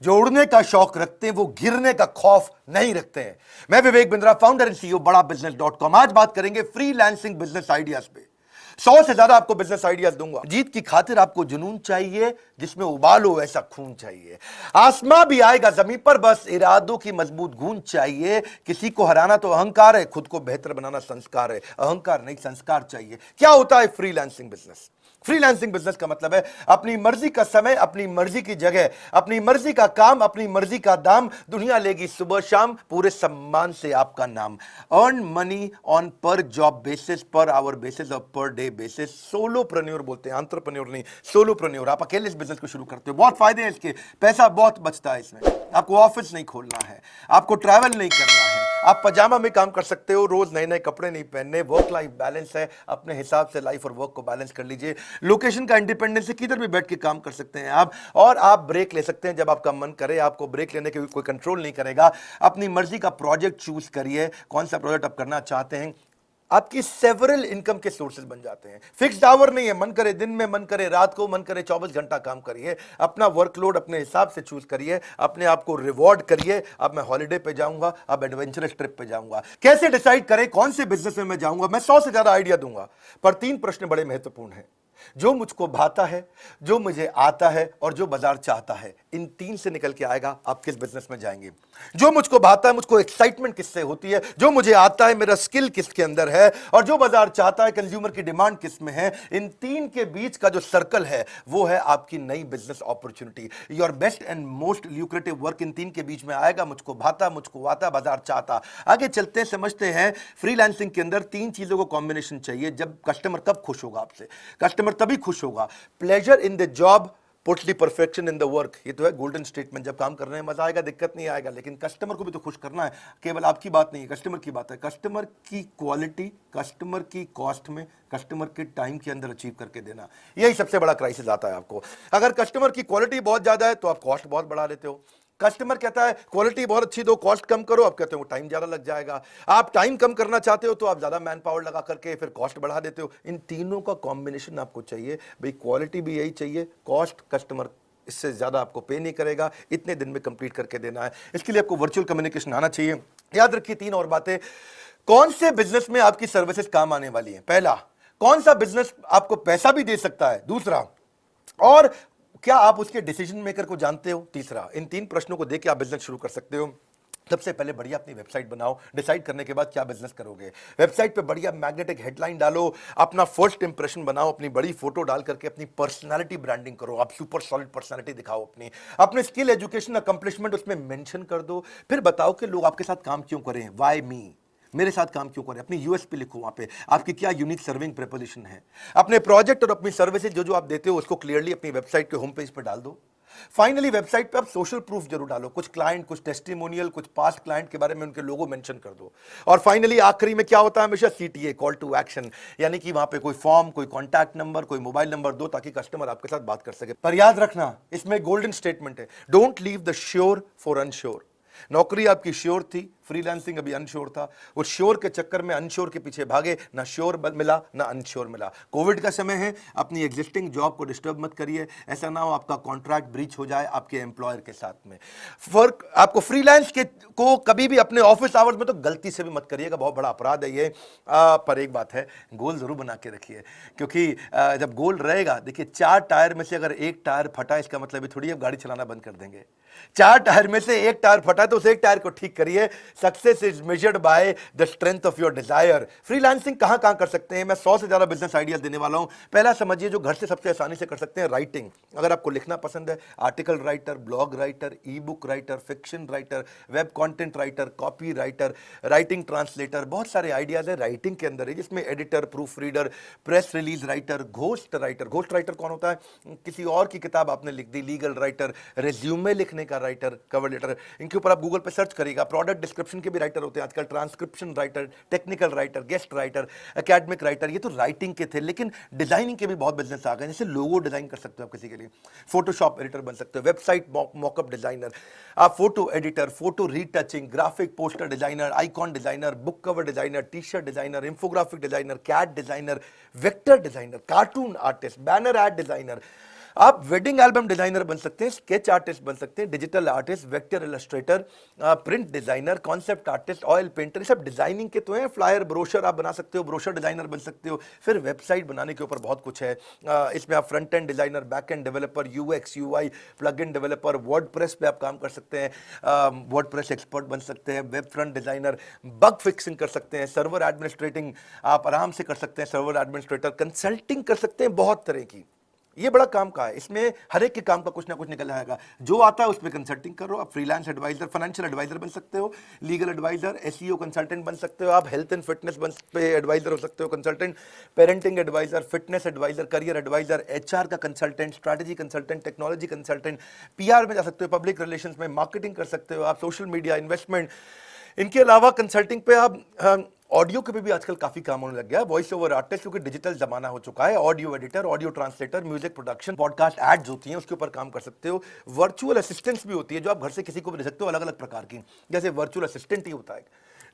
जो उड़ने का शौक रखते हैं वो गिरने का खौफ नहीं रखते हैं। मैं Vivek Bindra, founder and CEO बड़ा बिजनेस.com। आज बात करेंगे फ्रीलांसिंग बिजनेस आइडियाज पे। 100 से ज्यादा आपको बिजनेस आइडियाज दूंगा। जीत की खातिर आपको जुनून चाहिए, जिसमें उबाल हो ऐसा खून चाहिए। आसमां भी आएगा जमीन पर, बस इरादों की मजबूत गूंज चाहिए। किसी को हराना तो अहंकार है, खुद को बेहतर बनाना संस्कार है। अहंकार नहीं, संस्कार चाहिए। क्या होता है फ्रीलांसिंग बिजनेस? फ्रीलांसिंग बिजनेस का मतलब है अपनी मर्जी का समय, अपनी मर्जी की जगह, अपनी मर्जी का काम, अपनी मर्जी का दाम। दुनिया लेगी सुबह शाम, पूरे सम्मान से आपका नाम। अर्न मनी ऑन पर job basis, per hour basis और पर डे बेसिस। सोलोप्रेन्योर बोलते हैं, एंटरप्रेन्योर नहीं, सोलोप्रेन्योर। आप अकेले इस बिजनेस को शुरू करते हो, बहुत फायदे हैं इसके, पैसा बहुत बचता है इसमें। आपको ऑफिस नहीं खोलना है, आपको ट्रैवल नहीं करना है, आप पजामा में काम कर सकते हो, रोज नए नए कपड़े नहीं पहनने। वर्क लाइफ बैलेंस है, अपने हिसाब से लाइफ और वर्क को बैलेंस कर लीजिए। लोकेशन का इंडिपेंडेंस है, किधर भी बैठ के काम कर सकते हैं आप। और आप ब्रेक ले सकते हैं जब आपका मन करे। आपको ब्रेक लेने के कोई कंट्रोल नहीं करेगा। अपनी मर्जी का प्रोजेक्ट चूज करिए, कौन सा प्रोजेक्ट आप करना चाहते हैं। आपकी सेवरल इनकम के सोर्सेज बन जाते हैं। फिक्स्ड आवर नहीं है, मन करे दिन में, मन करे रात को, मन करे 24 घंटा काम करिए। अपना वर्कलोड अपने हिसाब से चूज करिए, अपने आप को रिवॉर्ड करिए। अब मैं हॉलिडे पे जाऊंगा, अब एडवेंचरस ट्रिप पे जाऊंगा। कैसे डिसाइड करें कौन से बिजनेस में मैं जाऊंगा? मैं 100 से ज्यादा आइडिया दूंगा, पर 3 प्रश्न बड़े महत्वपूर्ण हैं। जो मुझको भाता है, जो मुझे आता है और जो बाजार चाहता है, इन 3 से निकल के आएगा आप किस बिजनेस में जाएंगे। जो मुझको भाता है, मुझको एक्साइटमेंट किससे होती है, जो मुझे आता है, मेरा स्किल किसके अंदर है, और जो बाजार चाहता है, कंज्यूमर की डिमांड किस में है। इन 3 के बीच का जो सर्कल है वो है आपकी नई business opportunity. Your best and most lucrative work in 3 के बीच में आएगा। मुझको भाता, मुझको आता, बाजार चाहता। आगे चलते हैं, समझते हैं। फ्रीलांसिंग के अंदर 3 चीजों को कॉम्बिनेशन चाहिए। जब कस्टमर कब खुश होगा आपसे? कस्टमर तभी खुश होगा। Pleasure in the job puts the perfection in the work. ये तो है गोल्डन स्टेटमेंट। जब काम करने में मजा आएगा, दिक्कत नहीं आएगा, लेकिन कस्टमर को भी तो खुश करना है। केवल आपकी बात नहीं है, कस्टमर की बात है। कस्टमर की क्वालिटी, कस्टमर की कॉस्ट में, कस्टमर के टाइम के अंदर अचीव करके देना, यही सबसे बड़ा क्राइसिस आता है आपको। अगर कस्टमर की क्वालिटी बहुत ज्यादा है तो आप कॉस्ट बहुत बढ़ा लेते हो। कस्टमर कहता है क्वालिटी बहुत अच्छी दो, कॉस्ट कम करो, आप कहते हो टाइम ज्यादा लग जाएगा। आप टाइम कम करना चाहते हो तो आप ज्यादा मैन पावर लगा करके फिर कॉस्ट बढ़ा देते हो। इन तीनों का कॉम्बिनेशन आपको चाहिए भाई। क्वालिटी भी यही चाहिए, कॉस्ट, कस्टमर इससे ज्यादा आपको पे नहीं करेगा, इतने दिन में कंप्लीट करके देना है। इसके लिए आपको वर्चुअल कम्युनिकेशन आना चाहिए। याद रखिए 3 और बातें। कौन से बिजनेस में आपकी सर्विसेज काम आने वाली है? पहला, कौन सा बिजनेस आपको पैसा भी दे सकता है? दूसरा, और क्या आप उसके डिसीजन मेकर को जानते हो? तीसरा। इन 3 प्रश्नों को देके आप बिजनेस शुरू कर सकते हो। सबसे पहले बढ़िया अपनी वेबसाइट बनाओ। डिसाइड करने के बाद क्या बिजनेस करोगे, वेबसाइट पे बढ़िया मैग्नेटिक हेडलाइन डालो, अपना फर्स्ट इंप्रेशन बनाओ, अपनी बड़ी फोटो डाल करके अपनी पर्सनालिटी ब्रांडिंग करो। आप सुपर सॉलिड पर्सनालिटी दिखाओ अपनी, अपने स्किल, एजुकेशन, अकम्पलिशमेंट उसमें मेंशन कर दो। फिर बताओ कि लोग आपके साथ काम क्यों करें, व्हाई मी, मेरे साथ काम क्यों करें। अपनी यूएसपी लिखो, वहां पे आपकी क्या यूनिक सर्विंग प्रेपोजिशन है। अपने प्रोजेक्ट और अपनी सर्विसेज जो जो आप देते हो उसको क्लियरली अपनी वेबसाइट के होम पेज पर डाल दो। फाइनली वेबसाइट पे आप सोशल प्रूफ जरूर डालो, कुछ क्लाइंट, कुछ टेस्टिमोनियल, कुछ पास्ट क्लाइंट के बारे में उनके लोगो मेंशन कर दो। और फाइनली आखिरी में क्या होता है हमेशा? सीटीए, कॉल टू एक्शन, यानी कि वहां पे कोई फॉर्म, कोई कॉन्टैक्ट नंबर, कोई मोबाइल नंबर दो ताकि कस्टमर आपके साथ बात कर सके। पर याद रखना, इसमें गोल्डन स्टेटमेंट है, don't leave the sure for unsure. नौकरी आपकी श्योर थी, फ्रीलांसिंग अभी अनश्योर था। उस श्योर के चक्कर में अनश्योर के पीछे भागे, ना श्योर मिला ना अनश्योर मिला। कोविड का समय है, अपनी एग्जिस्टिंग जॉब को डिस्टर्ब मत करिए। ऐसा ना हो आपका कॉन्ट्रैक्ट ब्रीच हो जाए आपके एम्प्लॉयर के साथ में। फर्क आपको फ्रीलांस के को कभी भी अपने ऑफिस आवर्स में तो गलती से भी मत करिएगा, बहुत बड़ा अपराध है ये। पर एक बात है, गोल जरूर बना के रखिए, क्योंकि जब गोल रहेगा, देखिए 4 टायर में से अगर एक टायर फटा, इसका मतलब ये थोड़ी आप गाड़ी चलाना बंद कर देंगे। 4 टायर में से एक टायर फटा तो उस एक टायर को ठीक करिए। Success is measured by the strength of your desire. Freelancing कहां कहां कर सकते हैं? मैं 100 से ज्यादा बिजनेस आइडियाज देने वाला हूं। पहला समझिए, जो घर से सबसे आसानी से कर सकते हैं, राइटिंग। अगर आपको लिखना पसंद है, आर्टिकल राइटर, ब्लॉग राइटर, ई book writer, fiction writer, web content writer, copy writer, writing translator, बहुत सारे आइडियाज है राइटिंग के अंदर है, जिसमें editor, proof reader, press release writer, ghost writer. Ghost writer कौन होता है? किसी और की किताब आपने लिख दी। लीगल राइटर, रेज्यूमे लिखने का राइटर, कवर लेटर, इनके ऊपर आप गूगल पे सर्च करिएगा। प्रोडक्ट डिस्क्रिप्शन के भी राइटर होते हैं आजकल, transcription writer, technical writer, guest writer, academic writer. ये तो राइटिंग के थे, लेकिन डिजाइनिंग के भी बहुत बिजनेस आ गए। जैसे लोगो डिजाइन कर सकते हो आप किसी के लिए, फोटोशॉप एडिटर बन सकते हो, वेबसाइट मॉकअप डिजाइनर, आप photo editor, photo retouching, graphic poster designer, icon designer, book cover designer, T shirt designer, infographic designer, cat designer, vector designer, cartoon artist, banner ad designer, आप wedding album designer बन सकते हैं, sketch artist बन सकते हैं, digital artist, vector illustrator, print designer, concept artist, oil painter, सब designing के तो हैं। फ्लायर, ब्रोशर आप बना सकते हो, ब्रोशर डिजाइनर बन सकते हो। फिर वेबसाइट बनाने के ऊपर बहुत कुछ है। इसमें आप front end designer, back end developer, UX UI, plug in developer, WordPress पे आप काम कर सकते हैं, वर्डप्रेस एक्सपर्ट बन सकते हैं, web front designer, bug fixing कर सकते हैं, सर्वर एडमिनिस्ट्रेटिंग आप आराम से कर सकते हैं, सर्वर एडमिनिस्ट्रेटर, कंसल्टिंग कर सकते हैं, बहुत तरह की। ये बड़ा काम का है, इसमें हर एक के काम का कुछ ना कुछ निकल आएगा। जो आता है उसमें कंसल्टिंग करो आप, फ्रीलांस एडवाइजर, फाइनेंशियल एडवाइजर बन सकते हो, लीगल एडवाइजर, एसईओ कंसल्टेंट बन सकते हो आप, हेल्थ एंड फिटनेस पे एडवाइजर हो सकते हो, consultant, parenting adviser, fitness adviser, career adviser, HR का consultant, strategy consultant, technology consultant, PR में जा सकते हो, पब्लिक रिलेशंस में, मार्केटिंग कर सकते हो आप, सोशल मीडिया, इन्वेस्टमेंट। इनके अलावा कंसल्टिंग पे आप ऑडियो के भी आजकल काफी काम होने लग गया है। वॉइस ओवर आर्टिस्ट, क्योंकि डिजिटल जमाना हो चुका है, audio editor, audio translator, music production, podcast ads होती हैं, उसके ऊपर काम कर सकते हो। वर्चुअल असिस्टेंट्स भी होती है जो आप घर से किसी को भी दे सकते हो, अलग अलग प्रकार की। जैसे वर्चुअल असिस्टेंट ही होता है,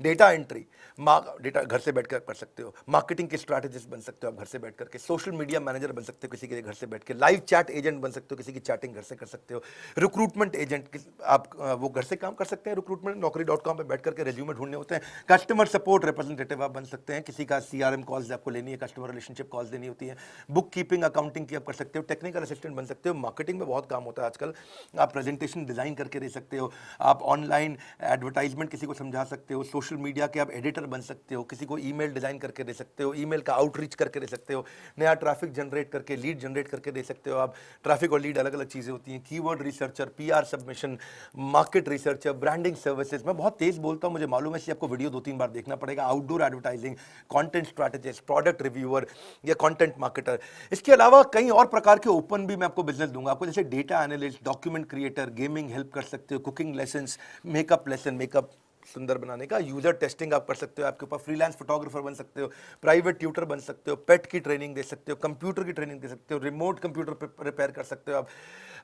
डेटा एंट्री, डेटा घर से बैठकर कर सकते हो, मार्केटिंग के स्ट्रैटेजिस्ट बन सकते हो आप घर से बैठ करके, सोशल मीडिया मैनेजर बन सकते हो किसी के घर से बैठ के, लाइव चैट एजेंट बन सकते हो, किसी की चैटिंग घर से कर सकते हो, रिक्रूटमेंट एजेंट आप वो घर से काम कर सकते हैं, रिक्रूटमेंट naukri.com पे बैठ करके रेज्यूमे ढूंढने होते हैं, कस्टमर सपोर्ट रिप्रेजेंटेटिव आप बन सकते हैं, किसी का सीआरएम कॉल्स आपको लेनी है, कस्टमर रिलेशनशिप कॉल्स देनी होती है, बुक कीपिंग अकाउंटिंग की आप कर सकते हो, टेक्निकल असिस्टेंट बन सकते हो, मार्केटिंग में बहुत काम होता है आजकल, आप प्रेजेंटेशन डिजाइन करके दे सकते हो, आप ऑनलाइन एडवर्टाइजमेंट किसी को समझा सकते हो, सोशल मीडिया के आप एडिटर बन सकते हो, किसी को ईमेल डिजाइन करके दे सकते हो, ईमेल का आउटरीच करके दे सकते हो, नया ट्रैफिक जनरेट करके, लीड जनरेट करके दे सकते हो आप। ट्रैफिक और लीड अलग अलग चीज़ें होती हैं। Keyword researcher, PR submission, market researcher, branding services. मैं बहुत तेज बोलता हूँ, मुझे मालूम है, इसलिए आपको वीडियो 2-3 बार देखना पड़ेगा। Outdoor advertising, content strategist, product reviewer या कंटेंट मार्केटर। इसके अलावा कई और प्रकार के ओपन भी मैं आपको बिजनेस दूंगा आपको, जैसे data analyst, document creator, gaming help कर सकते हो, cooking lesson, makeup lesson, makeup सुंदर बनाने का, यूजर टेस्टिंग आप कर सकते हो, आपके ऊपर फ्रीलांस फोटोग्राफर बन सकते हो, प्राइवेट ट्यूटर बन सकते हो, पेट की ट्रेनिंग दे सकते हो, कंप्यूटर की ट्रेनिंग दे सकते हो, रिमोट कंप्यूटर रिपेयर कर सकते हो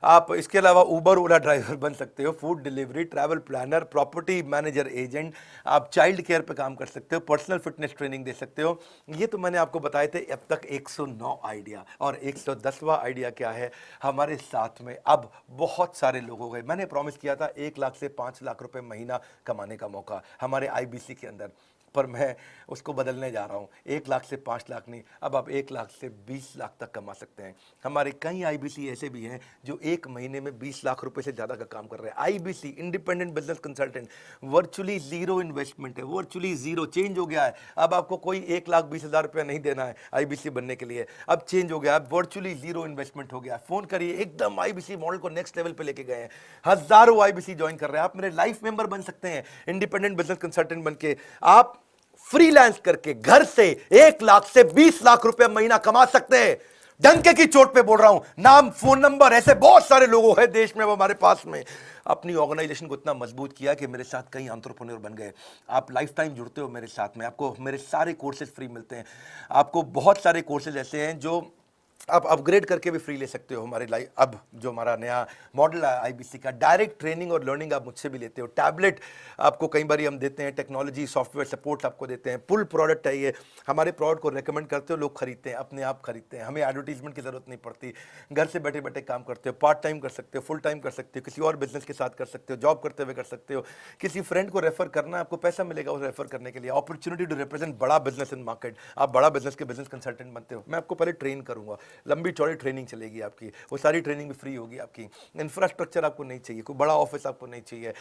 आप इसके अलावा उबर ओला ड्राइवर बन सकते हो, food delivery, travel planner, property manager agent, आप चाइल्ड केयर पे काम कर सकते हो, पर्सनल फिटनेस ट्रेनिंग दे सकते हो। ये तो मैंने आपको बताए थे अब तक 109 आइडिया, और 110वां आइडिया क्या है, हमारे साथ में अब बहुत सारे लोग हो गए। मैंने प्रॉमिस किया था 1 लाख से 5 लाख रुपए महीना कमाने का मौका हमारे आईबीसी के अंदर, पर मैं उसको बदलने जा रहा हूँ। 1 लाख से 5 लाख नहीं, अब आप 1 लाख से 20 लाख तक कमा सकते हैं। हमारे कई आईबीसी ऐसे भी हैं जो एक महीने में 20 लाख रुपए से ज़्यादा का काम कर रहे हैं। IBC, independent business consultant, virtually zero investment है, वर्चुअली जीरो। चेंज हो गया है, अब आपको कोई 1,20,000 रुपया नहीं देना है आईबीसी बनने के लिए, अब चेंज हो गया, अब वर्चुअली जीरो इन्वेस्टमेंट हो गया। फोन करिए, एकदम आईबीसी मॉडल को नेक्स्ट लेवल पे लेके गए हैं, हजारों आईबीसी ज्वाइन कर रहे हैं। आप मेरे लाइफ मेंबर बन सकते हैं, इंडिपेंडेंट बिजनेस कंसल्टेंट बन के आप फ्रीलांस करके घर से 1 लाख से 20 लाख रुपए महीना कमा सकते हैं। डंके की चोट पे बोल रहा हूं, नाम, फोन नंबर, ऐसे बहुत सारे लोगों हैं देश में, वो हमारे पास में अपनी ऑर्गेनाइजेशन को इतना मजबूत किया कि मेरे साथ कई एंटरप्रेन्योर बन गए। आप लाइफ टाइम जुड़ते हो मेरे साथ में, आपको मेरे सारे कोर्सेज फ्री मिलते हैं। आपको बहुत सारे कोर्सेज ऐसे हैं जो आप अपग्रेड करके भी फ्री ले सकते हो। हमारे लाइफ अब जो हमारा नया मॉडल है आईबीसी का, डायरेक्ट ट्रेनिंग और लर्निंग आप मुझसे भी लेते हो। टैबलेट आपको कई बार हम देते हैं, टेक्नोलॉजी सॉफ्टवेयर सपोर्ट आपको देते हैं, पुल प्रोडक्ट है ये। हमारे प्रोडक्ट को रेकमेंड करते हो, लोग खरीदते हैं, अपने आप खरीदते हैं, हमें एडवर्टीजमेंट की जरूरत नहीं पड़ती। घर से बैठे बैठे काम करते हो, पार्ट टाइम कर सकते हो, फुल टाइम कर सकते हो, किसी और बिजनेस के साथ कर सकते हो, जॉब करते हुए कर सकते हो। किसी फ्रेंड को रेफर करना, आपको पैसा मिलेगा उसे रेफर करने के लिए। अपॉर्चुनिटी टू रिप्रेजेंट बड़ा बिजनेस इन मार्केट, आप बड़ा बिजनेस के बिजनेस कंसल्टेंट बनते हो। मैं आपको पहले ट्रेन करूंगा, लंबी चौड़ी ट्रेनिंग चलेगी आपकी, वो सारी ट्रेनिंग भी फ्री होगी आपकी। इंफ्रास्ट्रक्चर आपको नहीं चाहिए, कोई बड़ा ऑफिस आपको नहीं चाहिए,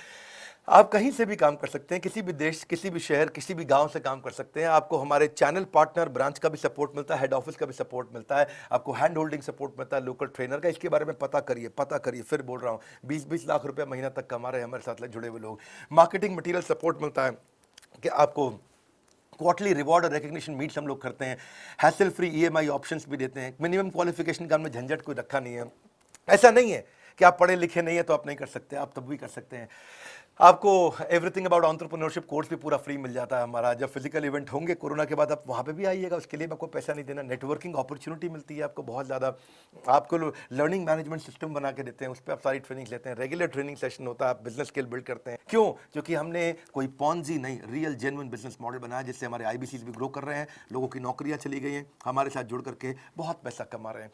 आप कहीं से भी काम कर सकते हैं, किसी भी देश, किसी भी शहर, किसी भी गांव से काम कर सकते हैं। आपको हमारे चैनल पार्टनर ब्रांच का भी सपोर्ट मिलता है, हेड ऑफिस का भी सपोर्ट मिलता है, आपको हैंड होल्डिंग सपोर्ट मिलता है लोकल ट्रेनर का। इसके बारे में पता करिए, पता करिए, फिर बोल रहा हूँ, 20-20 लाख रुपए महीना तक कमा रहे हैं हमारे साथ जुड़े हुए लोग। मार्केटिंग मटीरियल सपोर्ट मिलता है कि आपको क्वार्टरली रिवॉर्ड और रिकग्निशन मीट्स हम लोग करते हैं, हैसल फ्री ईएमआई ऑप्शंस भी देते हैं। मिनिमम क्वालिफिकेशन का हमने झंझट कोई रखा नहीं है। ऐसा नहीं है कि आप पढ़े लिखे नहीं है तो आप नहीं कर सकते, आप तब भी कर सकते हैं। आपको एवरीथिंग अबाउट एंटरप्रेन्योरशिप कोर्स भी पूरा फ्री मिल जाता है हमारा। जब फिजिकल इवेंट होंगे कोरोना के बाद, आप वहाँ पे भी आइएगा, उसके लिए आपको पैसा नहीं देना। नेटवर्किंग अपॉर्चुनिटी मिलती है आपको बहुत ज़्यादा, आपको लर्निंग मैनेजमेंट सिस्टम बना के देते हैं, उस पर आप सारी ट्रेनिंग लेते हैं। रेगुलर ट्रेनिंग सेशन होता है, आप बिजनेस स्किल बिल्ड करते हैं। क्यों? क्योंकि हमने कोई पॉन्जी नहीं, रियल जेन्युइन बिजनेस मॉडल बनाया, जिससे हमारे आईबीसीज भी ग्रो कर रहे हैं, लोगों की नौकरियाँ चली गई हैं, हमारे साथ जुड़ करके बहुत पैसा कमा रहे हैं।